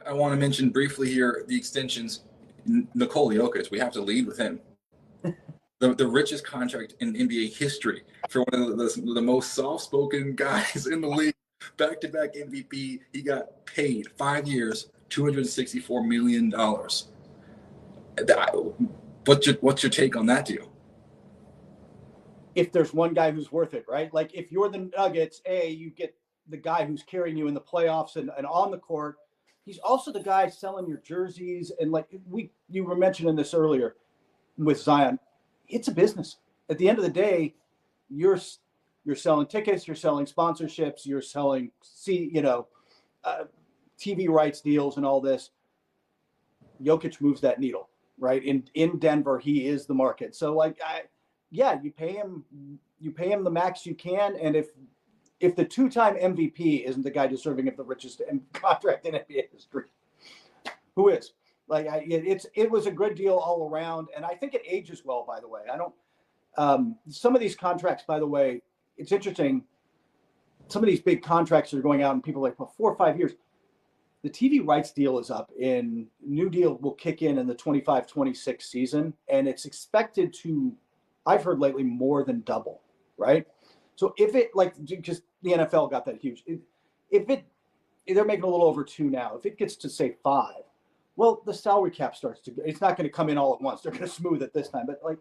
I want to mention briefly here the extensions. Nikola Jokic, we have to lead with him. The richest contract in NBA history for one of the most soft-spoken guys in the league. Back-to-back MVP. He got paid 5 years, $264 million. What's your take on that deal? If there's one guy who's worth it, right? Like if you're the Nuggets, you get the guy who's carrying you in the playoffs and on the court. He's also the guy selling your jerseys. And like you were mentioning this earlier with Zion, it's a business. At the end of the day, you're selling tickets, you're selling sponsorships, you're selling TV rights deals and all this. Jokic moves that needle, right? In Denver, he is the market. So like, you pay him the max you can. And if the two-time MVP isn't the guy deserving of the richest contract in NBA history, who is? Like, it was a good deal all around, and I think it ages well. By the way, some of these contracts, by the way, it's interesting. Some of these big contracts that are going out, and people are like, well, 4 or 5 years. The TV rights deal is up. In new deal will kick in the 25-26 season, and it's expected to, I've heard lately, more than double. Right. So if it because the NFL got that huge, they're making a little over 2 now. If it gets to say 5, well, the salary cap starts to. It's not going to come in all at once. They're going to smooth it this time, but like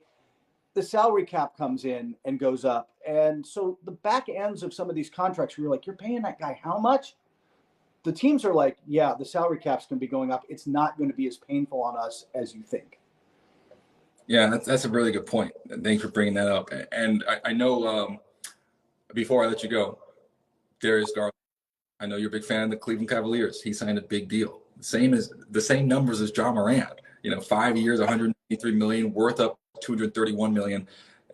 the salary cap comes in and goes up, and so the back ends of some of these contracts, you're like, you're paying that guy how much? The teams are like, yeah, the salary cap's going to be going up. It's not going to be as painful on us as you think. Yeah, that's a really good point. Thanks for bringing that up. And I know before I let you go, Darius Garland, I know you're a big fan of the Cleveland Cavaliers. He signed a big deal. The same numbers as Ja Morant. 5 years, $183 million, worth up $231 million.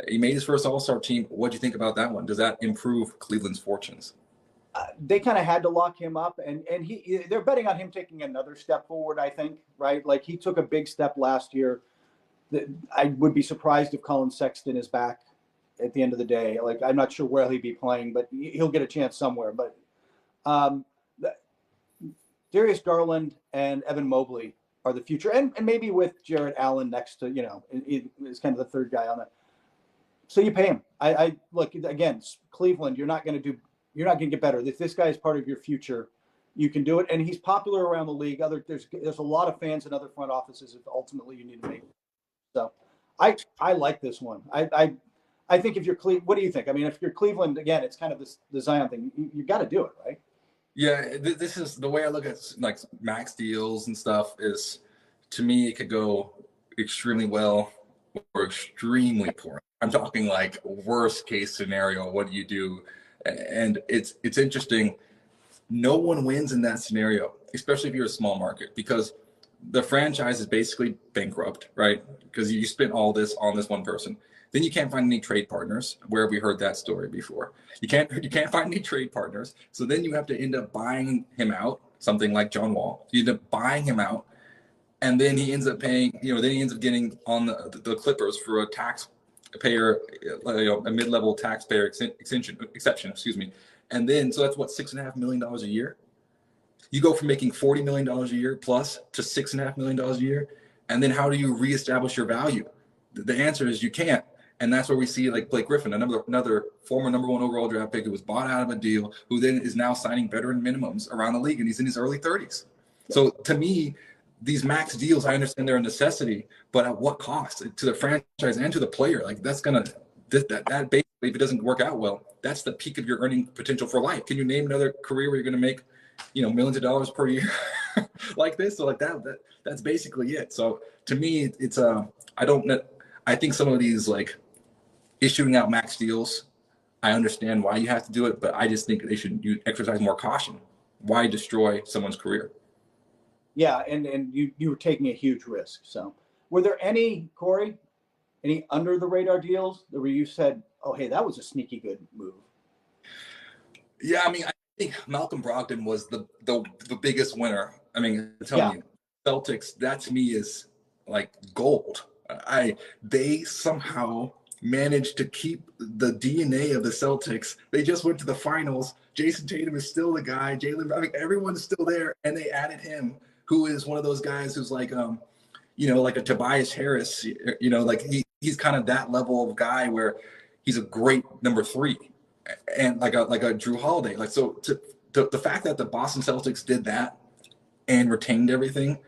He made his first All-Star team. What do you think about that one? Does that improve Cleveland's fortunes? They kind of had to lock him up, and they're betting on him taking another step forward, I think, right? Like he took a big step last year. I would be surprised if Colin Sexton is back at the end of the day. Like, I'm not sure where he'll be playing, but he'll get a chance somewhere. But Darius Garland and Evan Mobley are the future, and maybe with Jarrett Allen next to, is kind of the third guy on it. So you pay him. I look again, Cleveland. You're not going to get better. If this guy is part of your future, you can do it, and he's popular around the league. There's a lot of fans in other front offices if ultimately you need to make. So I like this one. I think if you're Cleveland, what do you think? I mean, if you're Cleveland, again, it's kind of the Zion thing. You got to do it, right? Yeah, this is the way I look at like max deals and stuff is, to me, it could go extremely well or extremely poor. I'm talking like worst case scenario. What do you do? And it's interesting. No one wins in that scenario, especially if you're a small market, because the franchise is basically bankrupt, right? Because you spent all this on this one person. Then you can't find any trade partners, where we heard that story before. You can't find any trade partners. So then you have to end up buying him out, something like John Wall. You end up buying him out, and then he ends up paying, then he ends up getting on the Clippers for a taxpayer, a mid-level taxpayer exception, And then, so that's what, $6.5 million a year? You go from making $40 million a year plus to $6.5 million a year. And then how do you reestablish your value? The answer is you can't. And that's where we see like Blake Griffin, another former number 1 overall draft pick who was bought out of a deal, who then is now signing veteran minimums around the league, and he's in his early 30s. So to me, these max deals, I understand they're a necessity, but at what cost to the franchise and to the player? Like that basically, if it doesn't work out well, that's the peak of your earning potential for life. Can you name another career where you're going to make, millions of dollars per year like this? So like that's basically it. So to me, it's I think some of these like issuing out max deals, I understand why you have to do it, but I just think they should exercise more caution. Why destroy someone's career? Yeah, and you were taking a huge risk. So were there any, Corey, any under the radar deals where you said, oh, hey, that was a sneaky good move? Yeah, I mean, I think Malcolm Brogdon was the biggest winner. I mean, I'm telling you, Celtics, that to me is like gold. They somehow managed to keep the DNA of the Celtics. They just went to the finals. Jason Tatum is still the guy. Everyone's still there, and they added him, who is one of those guys who's like, like a Tobias Harris, like he's kind of that level of guy where he's a great number 3, and like a Drew Holiday. Like, so the fact that the Boston Celtics did that and retained everything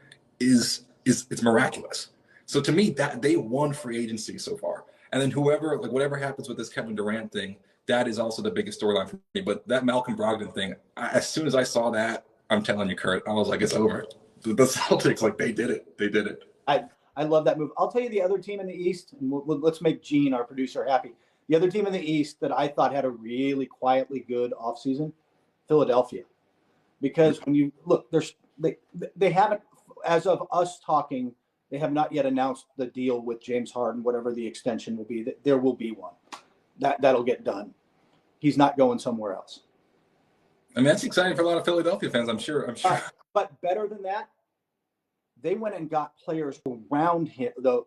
is it's miraculous. So to me, that they won free agency so far. And then whatever happens with this Kevin Durant thing, that is also the biggest storyline for me. But that Malcolm Brogdon thing, as soon as I saw that, I'm telling you, Kurt, I was like, it's over. The Celtics, like, they did it. They did it. I love that move. I'll tell you the other team in the East, and let's make Gene, our producer, happy. The other team in the East that I thought had a really quietly good offseason, Philadelphia. Because when you look, they haven't, as of us talking, they have not yet announced the deal with James Harden, whatever the extension will be. There will be one. That'll get done. He's not going somewhere else. I mean, that's exciting for a lot of Philadelphia fans, I'm sure. But better than that, they went and got players around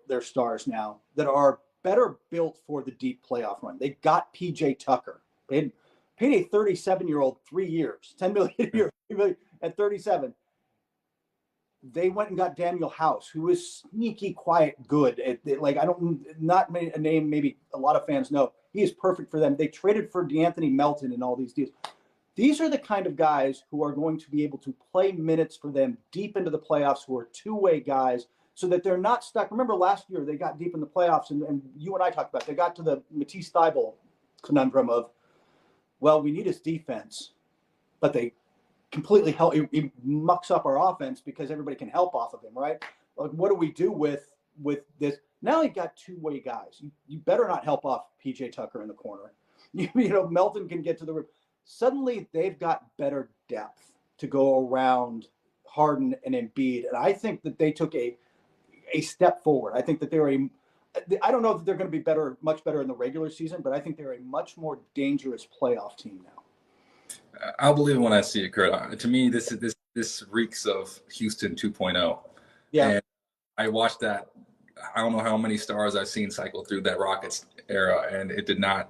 their stars now that are better built for the deep playoff run. They got PJ Tucker. They paid a 37-year-old 3 years, $10 million a year, $3 million at 37. They went and got Daniel House, who is sneaky, quiet, good. Not a name maybe a lot of fans know. He is perfect for them. They traded for DeAnthony Melton in all these deals. These are the kind of guys who are going to be able to play minutes for them deep into the playoffs, who are two-way guys, so that they're not stuck. Remember last year they got deep in the playoffs, and you and I talked about it. They got to the Matisse Thybulle conundrum of, well, we need his defense, but they completely help. He mucks up our offense because everybody can help off of him, right? Like, what do we do with this? Now you've got two-way guys. You better not help off PJ Tucker in the corner. Melton can get to the rim. Suddenly they've got better depth to go around Harden and Embiid, and I think that they took a step forward. I think that I don't know that they're going to be much better in the regular season, but I think they're a much more dangerous playoff team now. I'll believe it when I see it, Kurt. To me, this reeks of Houston 2.0. Yeah. And I watched that. I don't know how many stars I've seen cycle through that Rockets era, and it did not.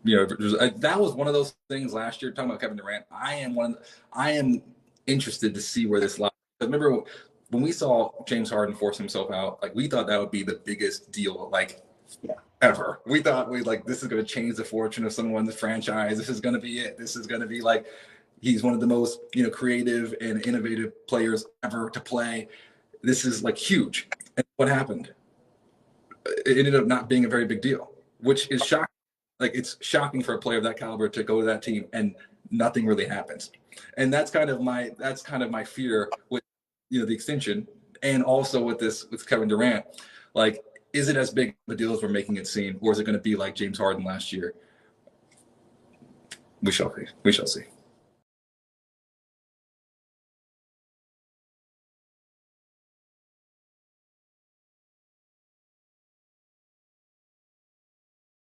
That was one of those things last year. Talking about Kevin Durant, I am interested to see where this lies. Remember when we saw James Harden force himself out, like, we thought that would be the biggest deal, ever. We thought this is going to change the fortune of someone in the franchise. This is going to be it. This is going to be like, he's one of the most creative and innovative players ever to play. This is like huge. And what happened? It ended up not being a very big deal, which is shocking. Like, it's shocking for a player of that caliber to go to that team and nothing really happens. And that's kind of my fear with the extension, and also with Kevin Durant. Like, is it as big of a deal as we're making it seem, or is it going to be like James Harden last year? We shall see.